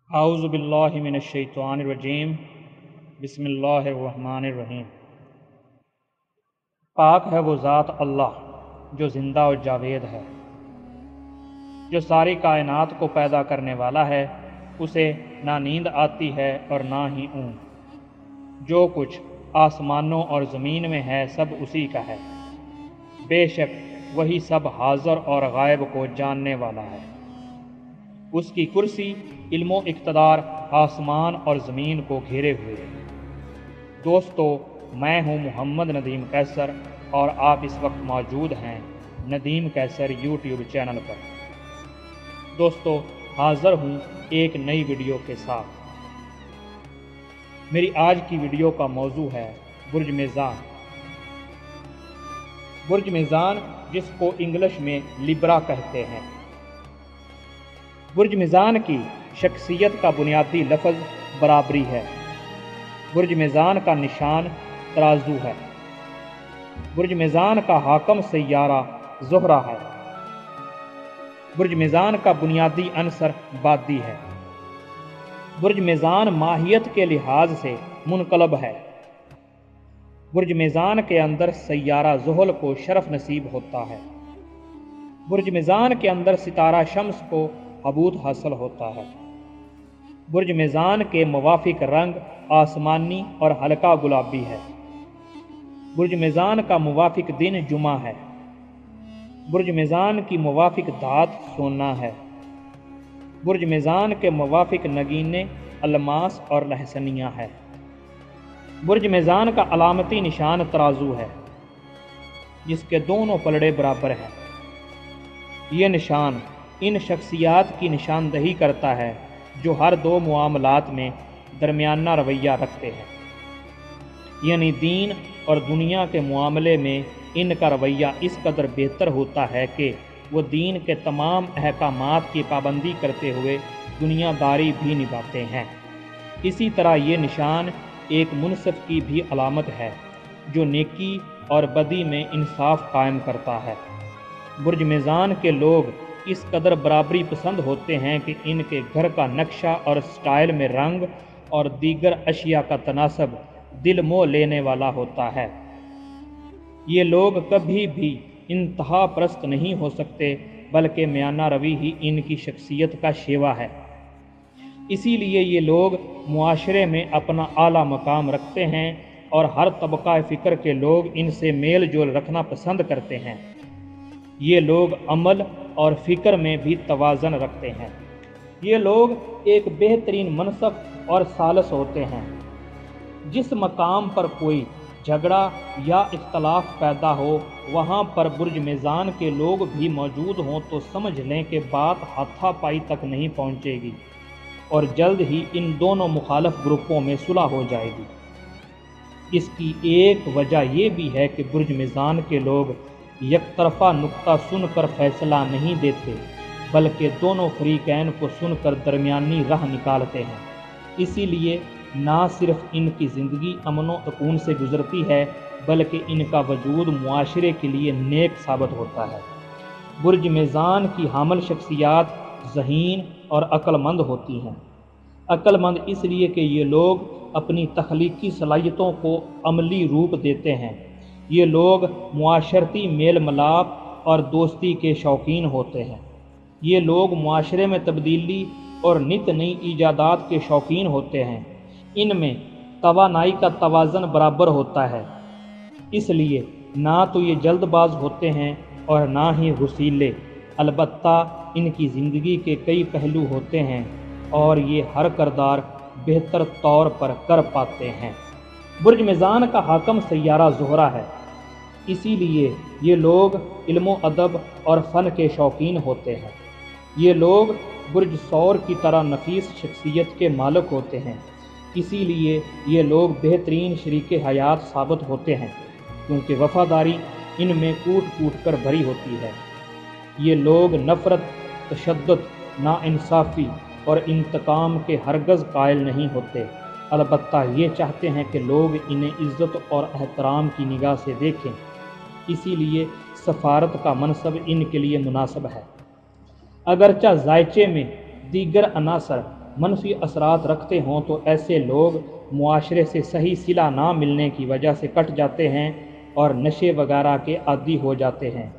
اعوذ باللہ من الشیطان الرجیم بسم اللہ الرحمن الرحیم۔ پاک ہے وہ ذات اللہ جو زندہ اور جاوید ہے، جو ساری کائنات کو پیدا کرنے والا ہے۔ اسے نہ نیند آتی ہے اور نہ ہی اونگ۔ جو کچھ آسمانوں اور زمین میں ہے سب اسی کا ہے۔ بے شک وہی سب حاضر اور غائب کو جاننے والا ہے۔ اس کی کرسی علم و اقتدار آسمان اور زمین کو گھیرے ہوئے ہے۔ دوستو، میں ہوں محمد ندیم قیصر اور آپ اس وقت موجود ہیں ندیم قیصر یوٹیوب چینل پر۔ دوستو، حاضر ہوں ایک نئی ویڈیو کے ساتھ۔ میری آج کی ویڈیو کا موضوع ہے برج میزان۔ برج میزان، جس کو انگلش میں لیبرا کہتے ہیں۔ برج میزان کی شخصیت کا بنیادی لفظ برابری ہے۔ برج میزان کا نشان ترازو ہے۔ برج میزان کا حاکم سیارہ زہرہ ہے۔ برج میزان کا بنیادی عنصر بادی ہے۔ برج میزان ماہیت کے لحاظ سے منقلب ہے۔ برج میزان کے اندر سیارہ زحل کو شرف نصیب ہوتا ہے۔ برج میزان کے اندر ستارہ شمس کو حبوط حاصل ہوتا ہے۔ برج میزان کے موافق رنگ آسمانی اور ہلکا گلابی ہے۔ برج میزان کا موافق دن جمعہ ہے۔ برج میزان کی موافق دھات سونا ہے۔ برج میزان کے موافق نگینے الماس اور لہسنیاں ہے۔ برج میزان کا علامتی نشان ترازو ہے، جس کے دونوں پلڑے برابر ہیں۔ یہ نشان ان شخصیات کی نشاندہی کرتا ہے جو ہر دو معاملات میں درمیانہ رویہ رکھتے ہیں، یعنی دین اور دنیا کے معاملے میں ان کا رویہ اس قدر بہتر ہوتا ہے کہ وہ دین کے تمام احکامات کی پابندی کرتے ہوئے دنیا داری بھی نبھاتے ہیں۔ اسی طرح یہ نشان ایک منصف کی بھی علامت ہے جو نیکی اور بدی میں انصاف قائم کرتا ہے۔ برج میزان کے لوگ اس قدر برابری پسند ہوتے ہیں کہ ان کے گھر کا نقشہ اور سٹائل میں رنگ اور دیگر اشیاء کا تناسب دل موہ لینے والا ہوتا ہے۔ یہ لوگ کبھی بھی انتہا پرست نہیں ہو سکتے، بلکہ میانہ روی ہی ان کی شخصیت کا شیوا ہے۔ اسی لیے یہ لوگ معاشرے میں اپنا اعلیٰ مقام رکھتے ہیں اور ہر طبقہ فکر کے لوگ ان سے میل جول رکھنا پسند کرتے ہیں۔ یہ لوگ عمل اور فکر میں بھی توازن رکھتے ہیں۔ یہ لوگ ایک بہترین منصف اور ثالث ہوتے ہیں۔ جس مقام پر کوئی جھگڑا یا اختلاف پیدا ہو وہاں پر برج میزان کے لوگ بھی موجود ہوں تو سمجھ لیں کہ بات ہاتھا پائی تک نہیں پہنچے گی اور جلد ہی ان دونوں مخالف گروپوں میں صلح ہو جائے گی۔ اس کی ایک وجہ یہ بھی ہے کہ برج میزان کے لوگ یک طرفہ نکتہ سن کر فیصلہ نہیں دیتے، بلکہ دونوں فریقین کو سن کر درمیانی راہ نکالتے ہیں۔ اسی لیے نہ صرف ان کی زندگی امن و سکون سے گزرتی ہے، بلکہ ان کا وجود معاشرے کے لیے نیک ثابت ہوتا ہے۔ برج میزان کی حامل شخصیات ذہین اور عقل مند ہوتی ہیں۔ عقل مند اس لیے کہ یہ لوگ اپنی تخلیقی صلاحیتوں کو عملی روپ دیتے ہیں۔ یہ لوگ معاشرتی میل ملاپ اور دوستی کے شوقین ہوتے ہیں۔ یہ لوگ معاشرے میں تبدیلی اور نت نئی ایجادات کے شوقین ہوتے ہیں۔ ان میں توانائی کا توازن برابر ہوتا ہے، اس لیے نہ تو یہ جلد باز ہوتے ہیں اور نہ ہی غصیلے۔ البتہ ان کی زندگی کے کئی پہلو ہوتے ہیں اور یہ ہر کردار بہتر طور پر کر پاتے ہیں۔ برج میزان کا حاکم سیارہ زہرہ ہے، اسی لیے یہ لوگ علم و ادب اور فن کے شوقین ہوتے ہیں۔ یہ لوگ برج ثور کی طرح نفیس شخصیت کے مالک ہوتے ہیں، اسی لیے یہ لوگ بہترین شریک حیات ثابت ہوتے ہیں، کیونکہ وفاداری ان میں کوٹ کوٹ کر بھری ہوتی ہے۔ یہ لوگ نفرت، تشدد، ناانصافی اور انتقام کے ہرگز قائل نہیں ہوتے، البتہ یہ چاہتے ہیں کہ لوگ انہیں عزت اور احترام کی نگاہ سے دیکھیں۔ اسی لیے سفارت کا منصب ان کے لیے مناسب ہے۔ اگرچہ ذائچے میں دیگر عناصر منفی اثرات رکھتے ہوں تو ایسے لوگ معاشرے سے صحیح صلہ نہ ملنے کی وجہ سے کٹ جاتے ہیں اور نشے وغیرہ کے عادی ہو جاتے ہیں۔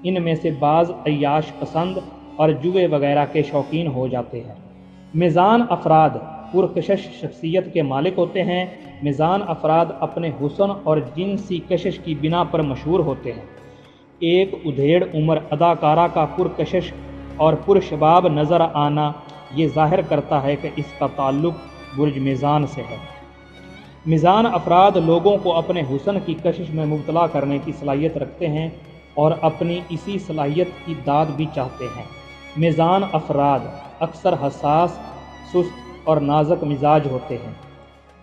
ان میں سے بعض عیاش پسند اور جوئے وغیرہ کے شوقین ہو جاتے ہیں۔ میزان افراد پرکشش شخصیت کے مالک ہوتے ہیں۔ میزان افراد اپنے حسن اور جنسی کشش کی بنا پر مشہور ہوتے ہیں۔ ایک ادھیڑ عمر اداکارہ کا پرکشش اور پرشباب نظر آنا یہ ظاہر کرتا ہے کہ اس کا تعلق برج میزان سے ہے۔ میزان افراد لوگوں کو اپنے حسن کی کشش میں مبتلا کرنے کی صلاحیت رکھتے ہیں اور اپنی اسی صلاحیت کی داد بھی چاہتے ہیں۔ میزان افراد اکثر حساس، سست اور نازک مزاج ہوتے ہیں۔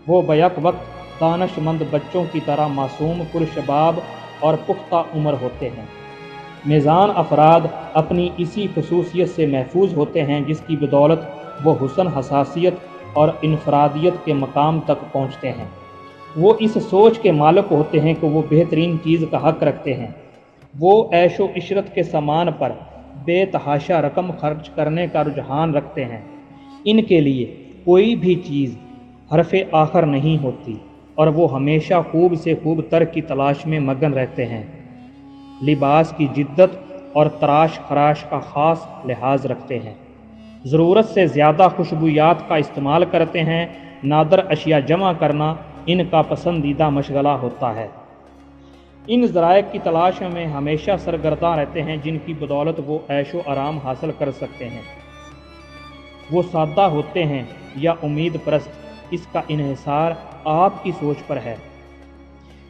وہ بیک وقت دانش مند بچوں کی طرح معصوم، پرشباب اور پختہ عمر ہوتے ہیں۔ میزان افراد اپنی اسی خصوصیت سے محفوظ ہوتے ہیں جس کی بدولت وہ حسن، حساسیت اور انفرادیت کے مقام تک پہنچتے ہیں۔ وہ اس سوچ کے مالک ہوتے ہیں کہ وہ بہترین چیز کا حق رکھتے ہیں۔ وہ عیش و عشرت کے سامان پر بے تحاشا رقم خرچ کرنے کا رجحان رکھتے ہیں۔ ان کے لیے کوئی بھی چیز حرف آخر نہیں ہوتی اور وہ ہمیشہ خوب سے خوب تر کی تلاش میں مگن رہتے ہیں۔ لباس کی جدت اور تراش خراش کا خاص لحاظ رکھتے ہیں۔ ضرورت سے زیادہ خوشبویات کا استعمال کرتے ہیں۔ نادر اشیاء جمع کرنا ان کا پسندیدہ مشغلہ ہوتا ہے۔ ان ذرائع کی تلاش میں ہمیشہ سرگرداں رہتے ہیں جن کی بدولت وہ عیش و آرام حاصل کر سکتے ہیں۔ وہ سادہ ہوتے ہیں یا امید پرست، اس کا انحصار آپ کی سوچ پر ہے۔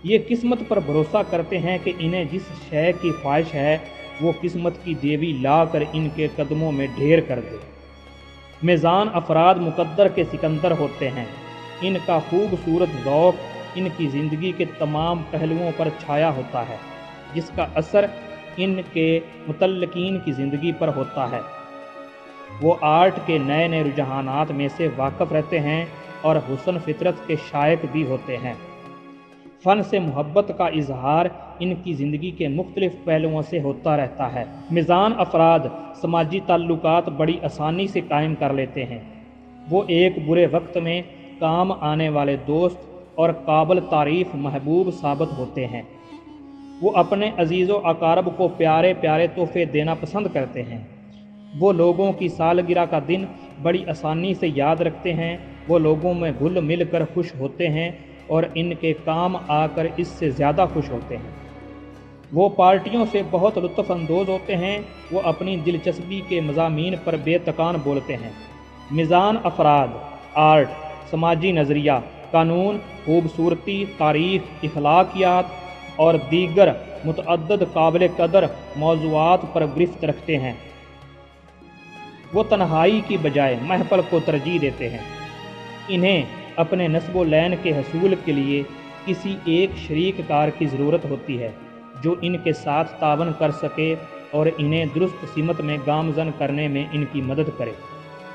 یہ قسمت پر بھروسہ کرتے ہیں کہ انہیں جس شے کی خواہش ہے وہ قسمت کی دیوی لا کر ان کے قدموں میں ڈھیر کر دے۔ میزان افراد مقدر کے سکندر ہوتے ہیں۔ ان کا خوبصورت ذوق ان کی زندگی کے تمام پہلوؤں پر چھایا ہوتا ہے، جس کا اثر ان کے متعلقین کی زندگی پر ہوتا ہے۔ وہ آرٹ کے نئے نئے رجحانات میں سے واقف رہتے ہیں اور حسن فطرت کے شائق بھی ہوتے ہیں۔ فن سے محبت کا اظہار ان کی زندگی کے مختلف پہلوؤں سے ہوتا رہتا ہے۔ میزان افراد سماجی تعلقات بڑی آسانی سے قائم کر لیتے ہیں۔ وہ ایک برے وقت میں کام آنے والے دوست اور قابل تعریف محبوب ثابت ہوتے ہیں۔ وہ اپنے عزیز و اقارب کو پیارے پیارے تحفے دینا پسند کرتے ہیں۔ وہ لوگوں کی سالگرہ کا دن بڑی آسانی سے یاد رکھتے ہیں۔ وہ لوگوں میں گھل مل کر خوش ہوتے ہیں اور ان کے کام آ کر اس سے زیادہ خوش ہوتے ہیں۔ وہ پارٹیوں سے بہت لطف اندوز ہوتے ہیں۔ وہ اپنی دلچسپی کے مضامین پر بے تکان بولتے ہیں۔ میزان افراد آرٹ، سماجی نظریہ، قانون، خوبصورتی، تاریخ، اخلاقیات اور دیگر متعدد قابل قدر موضوعات پر گرفت رکھتے ہیں۔ وہ تنہائی کی بجائے محفل کو ترجیح دیتے ہیں۔ انہیں اپنے نصب و لین کے حصول کے لیے کسی ایک شریک کار کی ضرورت ہوتی ہے جو ان کے ساتھ تعاون کر سکے اور انہیں درست سمت میں گامزن کرنے میں ان کی مدد کرے۔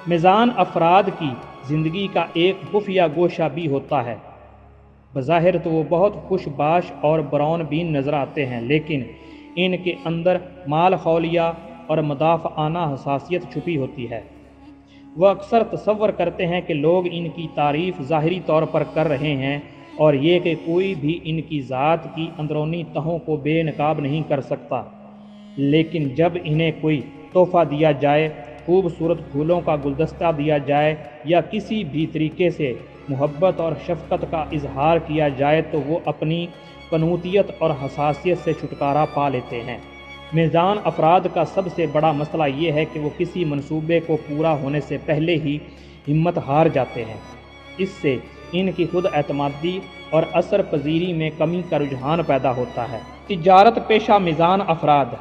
میزان افراد کی زندگی کا ایک خفیہ گوشہ بھی ہوتا ہے۔ بظاہر تو وہ بہت خوش باش اور برون بین نظر آتے ہیں، لیکن ان کے اندر مال خولیہ اور مدافعانہ حساسیت چھپی ہوتی ہے۔ وہ اکثر تصور کرتے ہیں کہ لوگ ان کی تعریف ظاہری طور پر کر رہے ہیں اور یہ کہ کوئی بھی ان کی ذات کی اندرونی تہوں کو بے نقاب نہیں کر سکتا، لیکن جب انہیں کوئی تحفہ دیا جائے، خوبصورت پھولوں کا گلدستہ دیا جائے یا کسی بھی طریقے سے محبت اور شفقت کا اظہار کیا جائے تو وہ اپنی قنوطیت اور حساسیت سے چھٹکارا پا لیتے ہیں۔ میزان افراد کا سب سے بڑا مسئلہ یہ ہے کہ وہ کسی منصوبے کو پورا ہونے سے پہلے ہی ہمت ہار جاتے ہیں۔ اس سے ان کی خود اعتمادی اور اثر پذیری میں کمی کا رجحان پیدا ہوتا ہے۔ تجارت پیشہ میزان افراد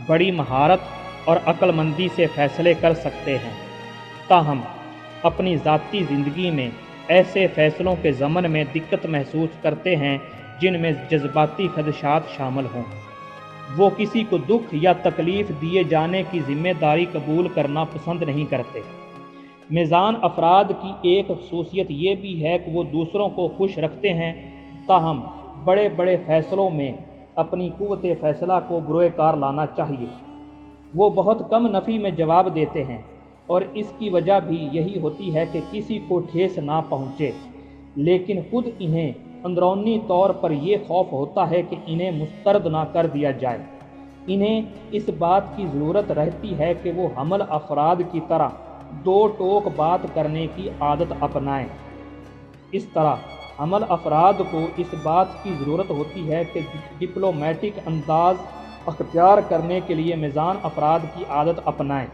بڑی مہارت اور عقل مندی سے فیصلے کر سکتے ہیں، تاہم اپنی ذاتی زندگی میں ایسے فیصلوں کے ضمن میں دقت محسوس کرتے ہیں جن میں جذباتی خدشات شامل ہوں۔ وہ کسی کو دکھ یا تکلیف دیے جانے کی ذمہ داری قبول کرنا پسند نہیں کرتے۔ میزان افراد کی ایک خصوصیت یہ بھی ہے کہ وہ دوسروں کو خوش رکھتے ہیں، تاہم بڑے بڑے فیصلوں میں اپنی قوت فیصلہ کو بروئے کار لانا چاہیے۔ وہ بہت کم نفی میں جواب دیتے ہیں، اور اس کی وجہ بھی یہی ہوتی ہے کہ کسی کو ٹھیس نہ پہنچے، لیکن خود انہیں اندرونی طور پر یہ خوف ہوتا ہے کہ انہیں مسترد نہ کر دیا جائے۔ انہیں اس بات کی ضرورت رہتی ہے کہ وہ حمل افراد کی طرح دو ٹوک بات کرنے کی عادت اپنائیں۔ اس طرح حمل افراد کو اس بات کی ضرورت ہوتی ہے کہ ڈپلومیٹک انداز اختیار کرنے کے لیے میزان افراد کی عادت اپنائیں۔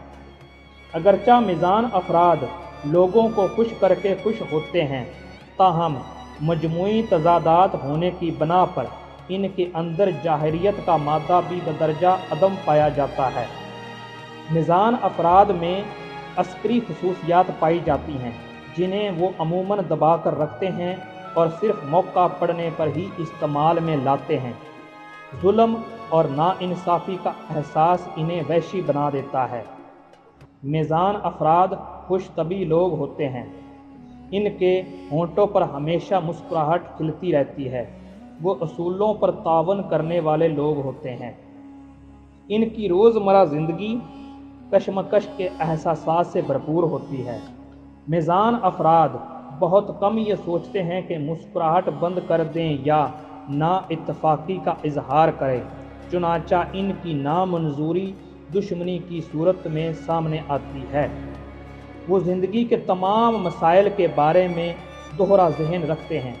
اگرچہ میزان افراد لوگوں کو خوش کر کے خوش ہوتے ہیں، تاہم مجموعی تضادات ہونے کی بنا پر ان کے اندر جاہریت کا مادہ بھی بدرجہ عدم پایا جاتا ہے۔ میزان افراد میں عسکری خصوصیات پائی جاتی ہیں جنہیں وہ عموماً دبا کر رکھتے ہیں اور صرف موقع پڑنے پر ہی استعمال میں لاتے ہیں۔ ظلم اور ناانصافی کا احساس انہیں وحشی بنا دیتا ہے۔ میزان افراد خوش طبع لوگ ہوتے ہیں۔ ان کے ہونٹوں پر ہمیشہ مسکراہٹ کھلتی رہتی ہے۔ وہ اصولوں پر تعاون کرنے والے لوگ ہوتے ہیں۔ ان کی روزمرہ زندگی کشمکش کے احساسات سے بھرپور ہوتی ہے۔ میزان افراد بہت کم یہ سوچتے ہیں کہ مسکراہٹ بند کر دیں یا نا اتفاقی کا اظہار کریں، چنانچہ ان کی نامنظوری دشمنی کی صورت میں سامنے آتی ہے۔ وہ زندگی کے تمام مسائل کے بارے میں دوہرا ذہن رکھتے ہیں۔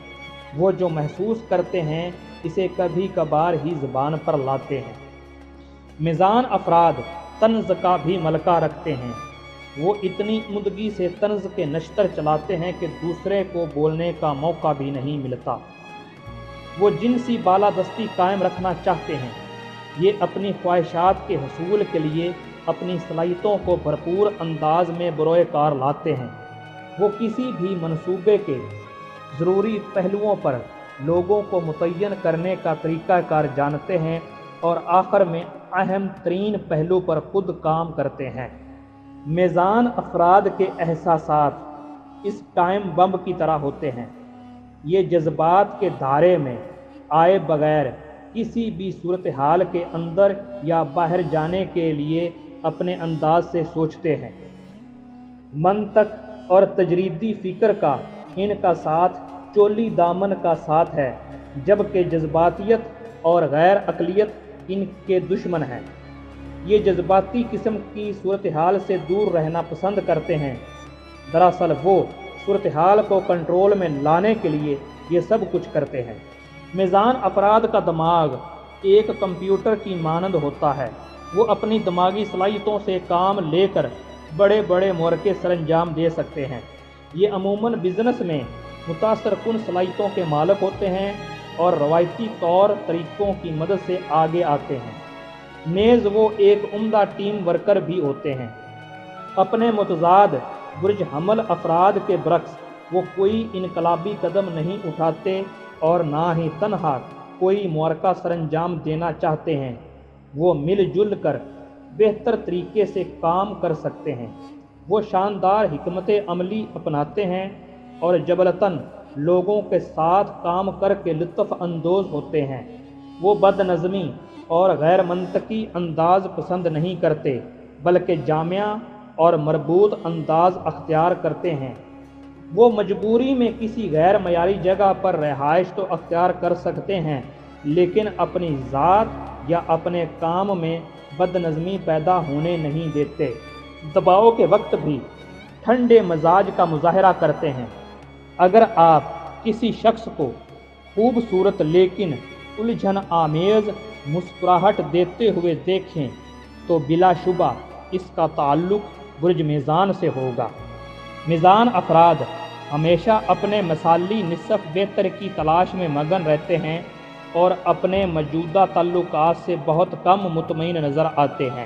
وہ جو محسوس کرتے ہیں اسے کبھی کبھار ہی زبان پر لاتے ہیں۔ میزان افراد طنز کا بھی ملکہ رکھتے ہیں۔ وہ اتنی عمدگی سے طنز کے نشتر چلاتے ہیں کہ دوسرے کو بولنے کا موقع بھی نہیں ملتا۔ وہ جنسی بالادستی قائم رکھنا چاہتے ہیں۔ یہ اپنی خواہشات کے حصول کے لیے اپنی صلاحیتوں کو بھرپور انداز میں بروئے کار لاتے ہیں۔ وہ کسی بھی منصوبے کے ضروری پہلوؤں پر لوگوں کو متعین کرنے کا طریقہ کار جانتے ہیں اور آخر میں اہم ترین پہلو پر خود کام کرتے ہیں۔ میزان افراد کے احساسات اس ٹائم بم کی طرح ہوتے ہیں۔ یہ جذبات کے دھارے میں آئے بغیر کسی بھی صورتحال کے اندر یا باہر جانے کے لیے اپنے انداز سے سوچتے ہیں۔ منطق اور تجریدی فکر کا ان کا ساتھ چولی دامن کا ساتھ ہے، جبکہ جذباتیت اور غیر عقلیت ان کے دشمن ہیں۔ یہ جذباتی قسم کی صورتحال سے دور رہنا پسند کرتے ہیں۔ دراصل وہ صورتحال کو کنٹرول میں لانے کے لیے یہ سب کچھ کرتے ہیں۔ میزان افراد کا دماغ ایک کمپیوٹر کی مانند ہوتا ہے۔ وہ اپنی دماغی صلاحیتوں سے کام لے کر بڑے بڑے مورکے سر انجام دے سکتے ہیں۔ یہ عموماً بزنس میں متاثر کن صلاحیتوں کے مالک ہوتے ہیں اور روایتی طور طریقوں کی مدد سے آگے آتے ہیں۔ نیز وہ ایک عمدہ ٹیم ورکر بھی ہوتے ہیں۔ اپنے متضاد برج حمل افراد کے برعکس وہ کوئی انقلابی قدم نہیں اٹھاتے اور نہ ہی تنہا کوئی معرکہ سر انجام دینا چاہتے ہیں۔ وہ مل جل کر بہتر طریقے سے کام کر سکتے ہیں۔ وہ شاندار حکمت عملی اپناتے ہیں اور جبلتاً لوگوں کے ساتھ کام کر کے لطف اندوز ہوتے ہیں۔ وہ بد نظمی اور غیر منطقی انداز پسند نہیں کرتے، بلکہ جامع اور مربوط انداز اختیار کرتے ہیں۔ وہ مجبوری میں کسی غیر معیاری جگہ پر رہائش تو اختیار کر سکتے ہیں، لیکن اپنی ذات یا اپنے کام میں بد نظمی پیدا ہونے نہیں دیتے۔ دباؤ کے وقت بھی ٹھنڈے مزاج کا مظاہرہ کرتے ہیں۔ اگر آپ کسی شخص کو خوبصورت لیکن الجھن آمیز مسکراہٹ دیتے ہوئے دیکھیں تو بلا شبہ اس کا تعلق برج میزان سے ہوگا۔ میزان افراد ہمیشہ اپنے مثالی نصف بہتر کی تلاش میں مگن رہتے ہیں اور اپنے موجودہ تعلقات سے بہت کم مطمئن نظر آتے ہیں۔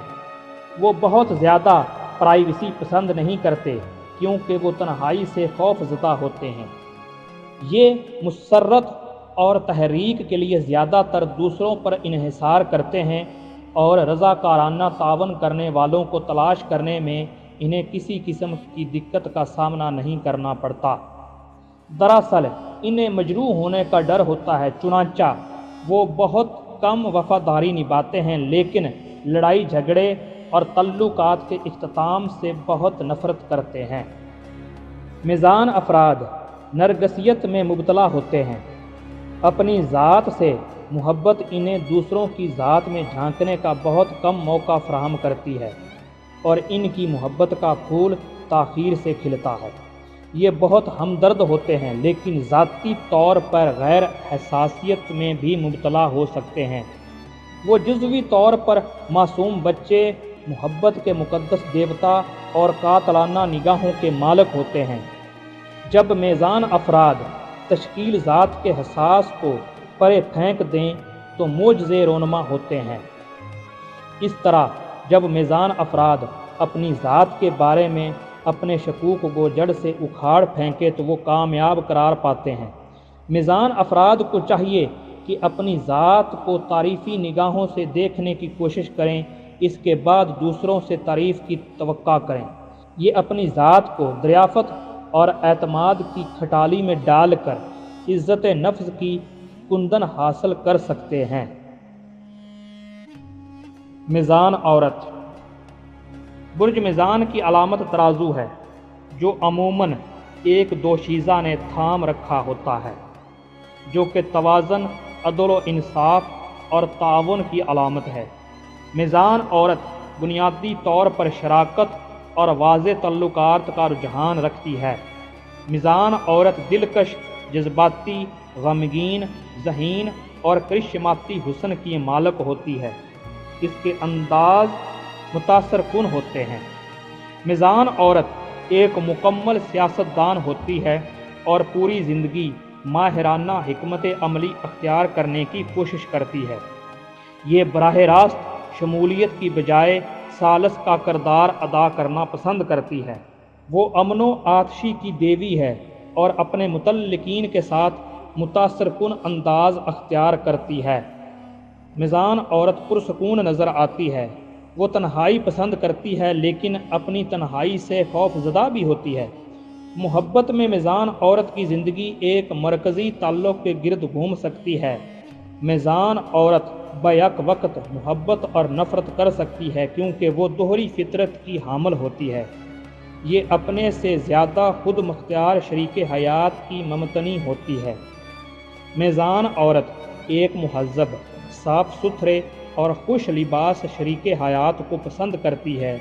وہ بہت زیادہ پرائیویسی پسند نہیں کرتے کیونکہ وہ تنہائی سے خوف زدہ ہوتے ہیں۔ یہ مسرت اور تحریک کے لیے زیادہ تر دوسروں پر انحصار کرتے ہیں اور رضاکارانہ تعاون کرنے والوں کو تلاش کرنے میں انہیں کسی قسم کی دقت کا سامنا نہیں کرنا پڑتا۔ دراصل انہیں مجروح ہونے کا ڈر ہوتا ہے، چنانچہ وہ بہت کم وفاداری نبھاتے ہیں، لیکن لڑائی جھگڑے اور تعلقات کے اختتام سے بہت نفرت کرتے ہیں۔ میزان افراد نرگسیت میں مبتلا ہوتے ہیں۔ اپنی ذات سے محبت انہیں دوسروں کی ذات میں جھانکنے کا بہت کم موقع فراہم کرتی ہے، اور ان کی محبت کا پھول تاخیر سے کھلتا ہے۔ یہ بہت ہمدرد ہوتے ہیں، لیکن ذاتی طور پر غیر حساسیت میں بھی مبتلا ہو سکتے ہیں۔ وہ جزوی طور پر معصوم بچے، محبت کے مقدس دیوتا اور قاتلانہ نگاہوں کے مالک ہوتے ہیں۔ جب میزان افراد تشکیل ذات کے حساس کو پرے پھینک دیں تو معجزے رونما ہوتے ہیں۔ اس طرح جب میزان افراد اپنی ذات کے بارے میں اپنے شکوک کو جڑ سے اکھاڑ پھینکے تو وہ کامیاب قرار پاتے ہیں۔ میزان افراد کو چاہیے کہ اپنی ذات کو تعریفی نگاہوں سے دیکھنے کی کوشش کریں، اس کے بعد دوسروں سے تعریف کی توقع کریں۔ یہ اپنی ذات کو دریافت اور اعتماد کی کھٹالی میں ڈال کر عزت نفس کی کندن حاصل کر سکتے ہیں۔ میزان عورت۔ برج میزان کی علامت ترازو ہے، جو عموماً ایک دوشیزہ نے تھام رکھا ہوتا ہے، جو کہ توازن، عدل و انصاف اور تعاون کی علامت ہے۔ میزان عورت بنیادی طور پر شراکت اور واضح تعلقات کا رجحان رکھتی ہے۔ میزان عورت دلکش، جذباتی، غمگین، ذہین اور کرشماتی حسن کی مالک ہوتی ہے۔ اس کے انداز متاثر کن ہوتے ہیں۔ میزان عورت ایک مکمل سیاستدان ہوتی ہے اور پوری زندگی ماہرانہ حکمت عملی اختیار کرنے کی کوشش کرتی ہے۔ یہ براہ راست شمولیت کی بجائے ثالث کا کردار ادا کرنا پسند کرتی ہے۔ وہ امن و آتشی کی دیوی ہے اور اپنے متعلقین کے ساتھ متاثر کن انداز اختیار کرتی ہے۔ میزان عورت پرسکون نظر آتی ہے۔ وہ تنہائی پسند کرتی ہے، لیکن اپنی تنہائی سے خوف زدہ بھی ہوتی ہے۔ محبت میں میزان عورت کی زندگی ایک مرکزی تعلق کے گرد گھوم سکتی ہے۔ میزان عورت بیک وقت محبت اور نفرت کر سکتی ہے، کیونکہ وہ دوہری فطرت کی حامل ہوتی ہے۔ یہ اپنے سے زیادہ خود مختار شریک حیات کی ممتنی ہوتی ہے۔ میزان عورت ایک مہذب، صاف ستھرے اور خوش لباس شریک حیات کو پسند کرتی ہے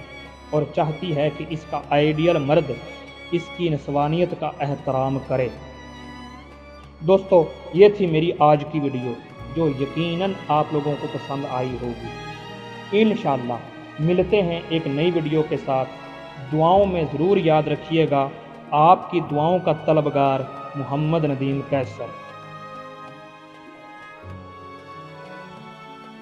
اور چاہتی ہے کہ اس کا آئیڈیل مرد اس کی نسوانیت کا احترام کرے۔ دوستو، یہ تھی میری آج کی ویڈیو، جو یقیناً آپ لوگوں کو پسند آئی ہوگی۔ انشاءاللہ ملتے ہیں ایک نئی ویڈیو کے ساتھ۔ دعاؤں میں ضرور یاد رکھیے گا، آپ کی دعاؤں کا طلبگار محمد ندیم قیصر۔